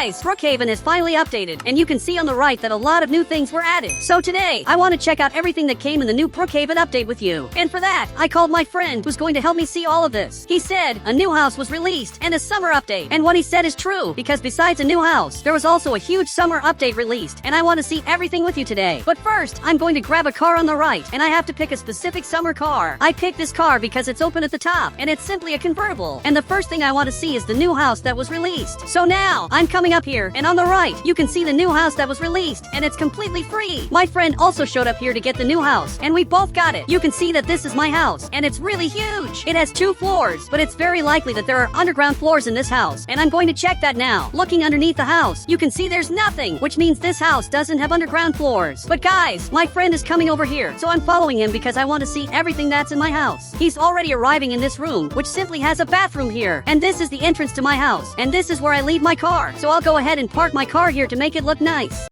guys, Brookhaven has finally updated, and you can see on the right that a lot of new things were added. So today, I want to check out everything that came in the new Brookhaven update with you. And for that, I called my friend who's going to help me see all of this. He said a new house was released and a summer update. And what he said is true, because besides a new house, there was also a huge summer update released, and I want to see everything with you today. But first, I'm going to grab a car on the right, and I have to pick a specific summer car. I picked this car because it's open at the top, and it's simply a convertible. And the first thing I want to see is the new house that was released. So now, I'm coming up here, and on the right, you can see the new house that was released, and it's completely free. My friend also showed up here to get the new house, and we both got it. You can see that this is my house, and it's really huge. It has 2 floors, but it's very likely that there are underground floors in this house, and I'm going to check that now. Looking underneath the house, you can see there's nothing, which means this house doesn't have underground floors. But guys, my friend is coming over here, so I'm following him because I want to see everything that's in my house. He's already arriving in this room, which simply has a bathroom here, and this is the entrance to my house, and this is where I leave my car. So I'll go ahead and park my car here to make it look nice.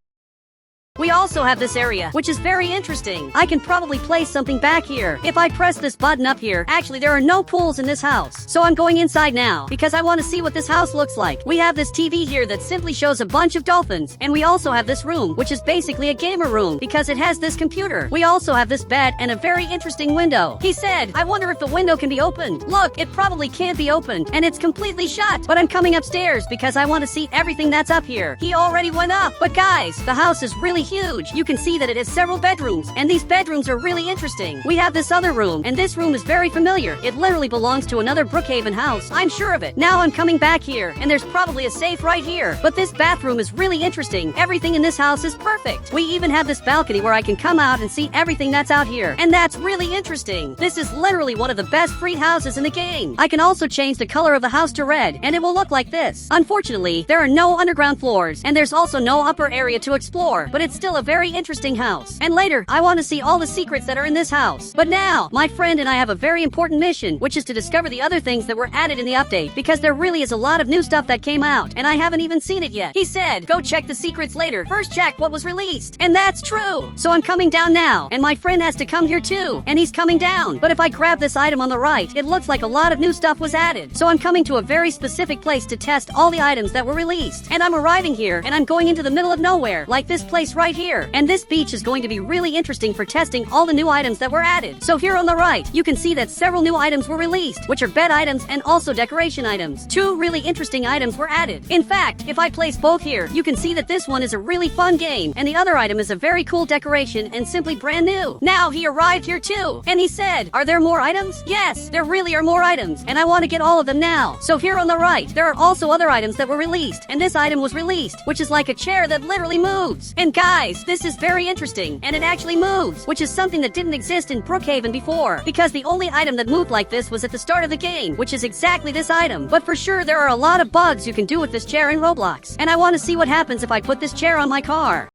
We also have this area, which is very interesting. I can probably place something back here. If I press this button up here, actually there are no pools in this house. So I'm going inside now, because I want to see what this house looks like. We have this TV here that simply shows a bunch of dolphins. And we also have this room, which is basically a gamer room, because it has this computer. We also have this bed and a very interesting window. He said, I wonder if the window can be opened. Look, it probably can't be opened, and it's completely shut. But I'm coming upstairs because I want to see everything that's up here. He already went up. But guys, the house is really huge. You can see that it has several bedrooms, and these bedrooms are really interesting. We have this other room, and this room is very familiar. It literally belongs to another Brookhaven house. I'm sure of it. Now I'm coming back here, and there's probably a safe right here. But this bathroom is really interesting. Everything in this house is perfect. We even have this balcony where I can come out and see everything that's out here, and that's really interesting. This is literally one of the best free houses in the game. I can also change the color of the house to red, and it will look like this. Unfortunately, there are no underground floors, and there's also no upper area to explore, but it's still a very interesting house. And later, I want to see all the secrets that are in this house. But now, my friend and I have a very important mission, which is to discover the other things that were added in the update, because there really is a lot of new stuff that came out, and I haven't even seen it yet. He said, go check the secrets later. First check what was released. And that's true. So I'm coming down now, and my friend has to come here too, and he's coming down. But if I grab this item on the right, it looks like a lot of new stuff was added. So I'm coming to a very specific place to test all the items that were released. And I'm arriving here, and I'm going into the middle of nowhere, like this place right here. And this beach is going to be really interesting for testing all the new items that were added. So here on the right, you can see that several new items were released, which are bed items and also decoration items. 2 really interesting items were added. In fact, if I place both here, you can see that this one is a really fun game, and the other item is a very cool decoration and simply brand new. Now he arrived here too, and he said, are there more items? Yes, there really are more items, and I want to get all of them now. So here on the right, there are also other items that were released, and this item was released, which is like a chair that literally moves. And guys, this is very interesting, and it actually moves, which is something that didn't exist in Brookhaven before, because the only item that moved like this was at the start of the game, which is exactly this item. But for sure, there are a lot of bugs you can do with this chair in Roblox, and I want to see what happens if I put this chair on my car.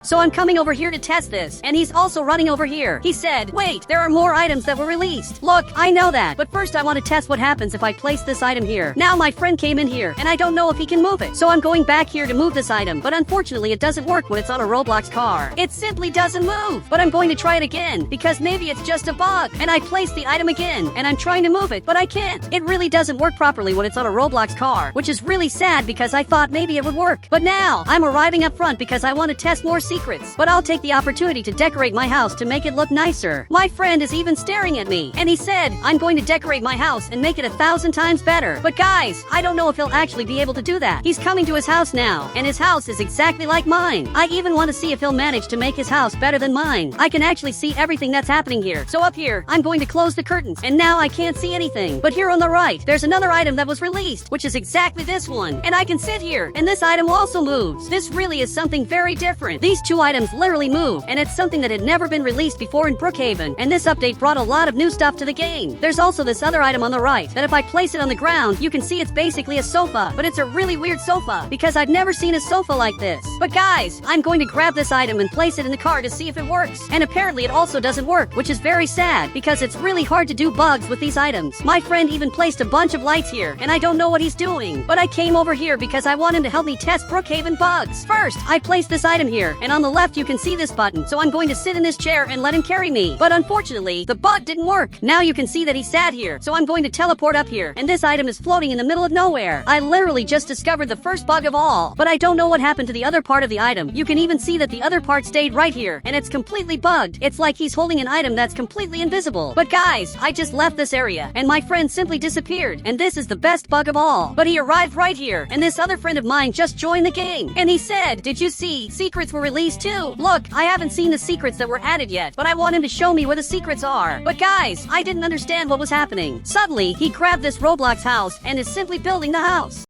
So I'm coming over here to test this, and he's also running over here. He said, wait, there are more items that were released. Look, I know that, but first I want to test what happens if I place this item here. Now my friend came in here, and I don't know if he can move it. So I'm going back here to move this item, but unfortunately it doesn't work when it's on a Roblox car. It simply doesn't move. But I'm going to try it again, because maybe it's just a bug. And I place the item again, and I'm trying to move it, but I can't. It really doesn't work properly when it's on a Roblox car, which is really sad because I thought maybe it would work. But now, I'm arriving up front because I want to test more secrets, but I'll take the opportunity to decorate my house to make it look nicer. My friend is even staring at me, and he said, I'm going to decorate my house and make it 1,000 times better. But guys, I don't know if he'll actually be able to do that. He's coming to his house now, and his house is exactly like mine. I even want to see if he'll manage to make his house better than mine. I can actually see everything that's happening here. So up here, I'm going to close the curtains, and now I can't see anything. But here on the right, there's another item that was released, which is exactly this one. And I can sit here, and this item also moves. This really is something very different. These 2 items literally move, and it's something that had never been released before in Brookhaven, and this update brought a lot of new stuff to the game. There's also this other item on the right, that if I place it on the ground, you can see it's basically a sofa, but it's a really weird sofa, because I've never seen a sofa like this. But guys, I'm going to grab this item and place it in the car to see if it works, and apparently it also doesn't work, which is very sad, because it's really hard to do bugs with these items. My friend even placed a bunch of lights here, and I don't know what he's doing, but I came over here because I want him to help me test Brookhaven bugs. First, I placed this item here, and and on the left you can see this button, so I'm going to sit in this chair and let him carry me. But unfortunately, the bug didn't work. Now you can see that he sat here, so I'm going to teleport up here, and this item is floating in the middle of nowhere. I literally just discovered the first bug of all, but I don't know what happened to the other part of the item. You can even see that the other part stayed right here, and it's completely bugged. It's like he's holding an item that's completely invisible. But guys, I just left this area, and my friend simply disappeared, and this is the best bug of all. But he arrived right here, and this other friend of mine just joined the game, and he said, "Did you see? Secrets were released too. Look, I haven't seen the secrets that were added yet, but I want him to show me where the secrets are." But guys, I didn't understand what was happening. Suddenly, he grabbed this Roblox house and is simply building the house.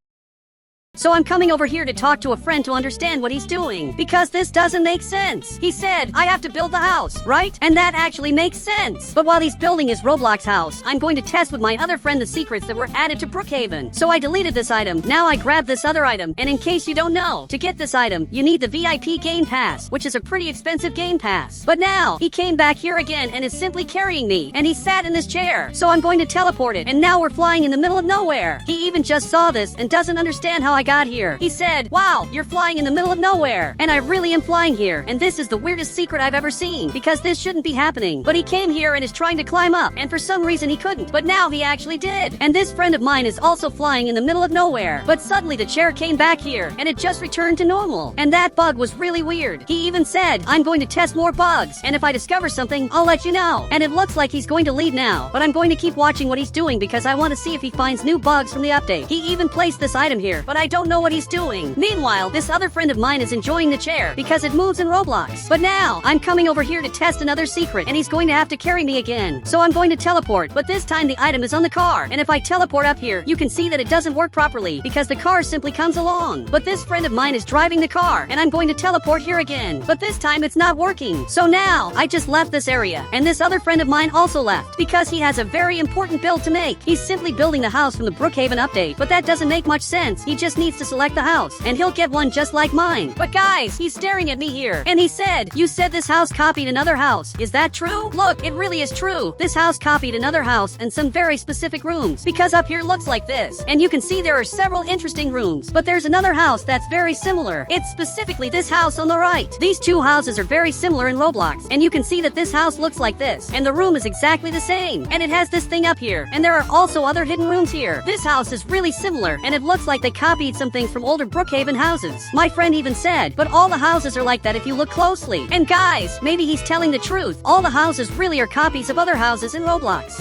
So I'm coming over here to talk to a friend to understand what he's doing, because this doesn't make sense. He said, I have to build the house, right? And that actually makes sense. But while he's building his Roblox house, I'm going to test with my other friend the secrets that were added to Brookhaven. So I deleted this item. Now I grab this other item. And in case you don't know, to get this item, you need the VIP game pass, which is a pretty expensive game pass. But now, he came back here again and is simply carrying me. And he sat in this chair. So I'm going to teleport it. And now we're flying in the middle of nowhere. He even just saw this and doesn't understand how I got here. He said, "Wow, you're flying in the middle of nowhere." And I really am flying here, and this is the weirdest secret I've ever seen, because this shouldn't be happening. But he came here and is trying to climb up, and for some reason he couldn't, but now he actually did. And this friend of mine is also flying in the middle of nowhere, but suddenly the chair came back here, and it just returned to normal. And that bug was really weird. He even said, "I'm going to test more bugs, and if I discover something, I'll let you know." And it looks like he's going to leave now, but I'm going to keep watching what he's doing because I want to see if he finds new bugs from the update. He even placed this item here, but I don't know what he's doing. Meanwhile, this other friend of mine is enjoying the chair because it moves in Roblox. But now, I'm coming over here to test another secret, and he's going to have to carry me again. So I'm going to teleport, but this time the item is on the car, and if I teleport up here, you can see that it doesn't work properly because the car simply comes along. But this friend of mine is driving the car, and I'm going to teleport here again, but this time it's not working. So now, I just left this area, and this other friend of mine also left because he has a very important build to make. He's simply building the house from the Brookhaven update, but that doesn't make much sense. He just needs to select the house, and he'll get one just like mine. But guys, he's staring at me here, and he said, "You said this house copied another house. Is that true?" Look, it really is true. This house copied another house and some very specific rooms, because up here looks like this, and you can see there are several interesting rooms. But there's another house that's very similar. It's specifically this house on the right. These two houses are very similar in Roblox, and you can see that this house looks like this, and the room is exactly the same, and it has this thing up here, and there are also other hidden rooms here. This house is really similar, and it looks like they copied some things from older Brookhaven houses. My friend even said, but all the houses are like that if you look closely. And guys, maybe he's telling the truth. All the houses really are copies of other houses in Roblox.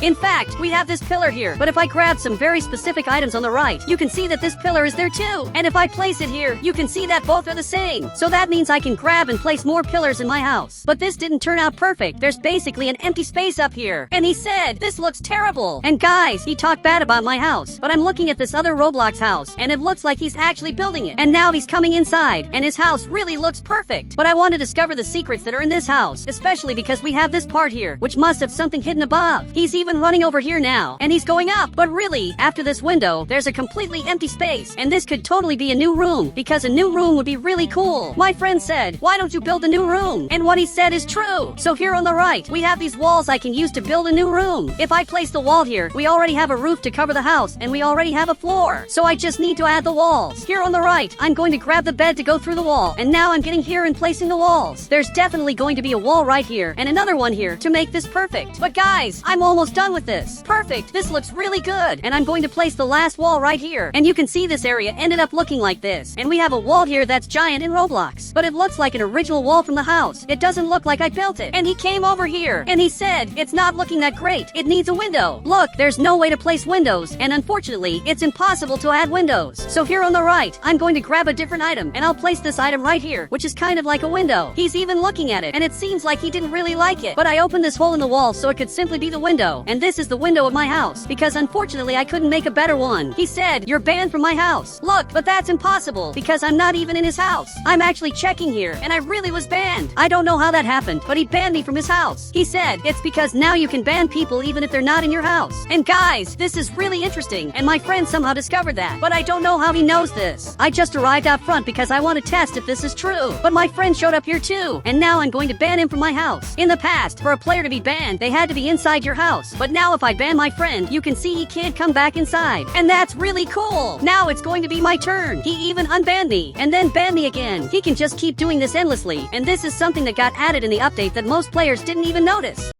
In fact, we have this pillar here, but if I grab some very specific items on the right, you can see that this pillar is there too. And if I place it here, you can see that both are the same. So that means I can grab and place more pillars in my house. But this didn't turn out perfect. There's basically an empty space up here. And he said, "This looks terrible." And guys, he talked bad about my house, but I'm looking at this other Roblox house, and it looks like he's actually building it. And now he's coming inside, and his house really looks perfect. But I want to discover the secrets that are in this house, especially because we have this part here, which must have something hidden above. He's even running over here now, and he's going up. But really, after this window, there's a completely empty space, and this could totally be a new room, because a new room would be really cool. My friend said, "Why don't you build a new room?" And what he said is true. So here on the right, we have these walls I can use to build a new room. If I place the wall here, we already have a roof to cover the house, and we already have a floor. So I just need to add the walls. Here on the right, I'm going to grab the bed to go through the wall, and now I'm getting here and placing the walls. There's definitely going to be a wall right here, and another one here to make this perfect. But guys, I'm almost done with this. Perfect, this looks really good. And I'm going to place the last wall right here. And you can see this area ended up looking like this. And we have a wall here that's giant in Roblox. But it looks like an original wall from the house. It doesn't look like I built it. And he came over here, and he said, "It's not looking that great. It needs a window. Look, there's no way to place windows, and unfortunately, it's impossible to add windows." So here on the right, I'm going to grab a different item, and I'll place this item right here, which is kind of like a window. He's even looking at it, and it seems like he didn't really like it. But I opened this hole in the wall so it could simply be the window. And this is the window of my house, because unfortunately I couldn't make a better one. He said, "You're banned from my house." Look, but that's impossible, because I'm not even in his house. I'm actually checking here, and I really was banned. I don't know how that happened, but he banned me from his house. He said, "It's because now you can ban people even if they're not in your house." And guys, this is really interesting, and my friend somehow discovered that, but I don't know how he knows this. I just arrived out front because I want to test if this is true, but my friend showed up here too, and now I'm going to ban him from my house. In the past, for a player to be banned, they had to be inside your house, But now if I ban my friend, you can see he can't come back inside. And that's really cool. Now it's going to be my turn. He even unbanned me and then banned me again. He can just keep doing this endlessly. And this is something that got added in the update that most players didn't even notice.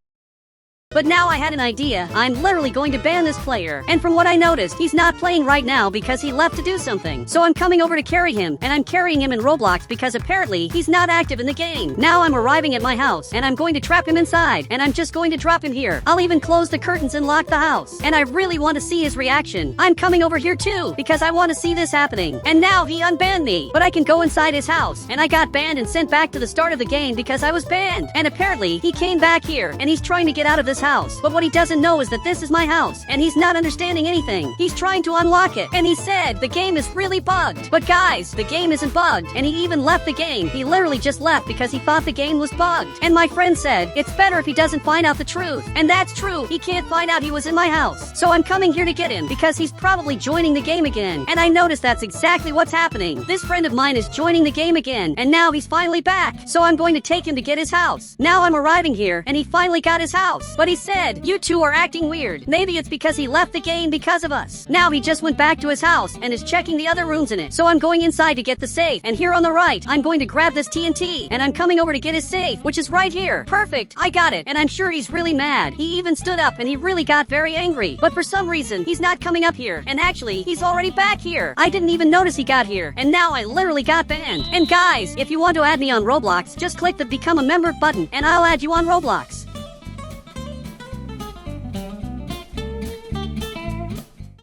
But now I had an idea. I'm literally going to ban this player. And from what I noticed, he's not playing right now because he left to do something. So I'm coming over to carry him, and I'm carrying him in Roblox because apparently he's not active in the game. Now I'm arriving at my house, and I'm going to trap him inside, and I'm just going to drop him here. I'll even close the curtains and lock the house. And I really want to see his reaction. I'm coming over here too, because I want to see this happening. And now he unbanned me. But I can go inside his house, and I got banned and sent back to the start of the game because I was banned. And apparently, he came back here, and he's trying to get out of this house. But what he doesn't know is that this is my house, and he's not understanding anything. He's trying to unlock it, and he said the game is really bugged. But guys, the game isn't bugged, and he even left the game. He literally just left because he thought the game was bugged. And my friend said, it's better if he doesn't find out the truth. And that's true, he can't find out he was in my house. So I'm coming here to get him, because he's probably joining the game again. And I noticed that's exactly what's happening. This friend of mine is joining the game again, and now he's finally back. So I'm going to take him to get his house. Now I'm arriving here, and he finally got his house. But he said, you two are acting weird. Maybe it's because he left the game because of us. Now he just went back to his house and is checking the other rooms in it. So I'm going inside to get the safe. And here on the right, I'm going to grab this TNT. And I'm coming over to get his safe, which is right here. Perfect. I got it. And I'm sure he's really mad. He even stood up and he really got very angry. But for some reason, he's not coming up here. And actually, he's already back here. I didn't even notice he got here. And now I literally got banned. And guys, if you want to add me on Roblox, just click the Become a Member button and I'll add you on Roblox.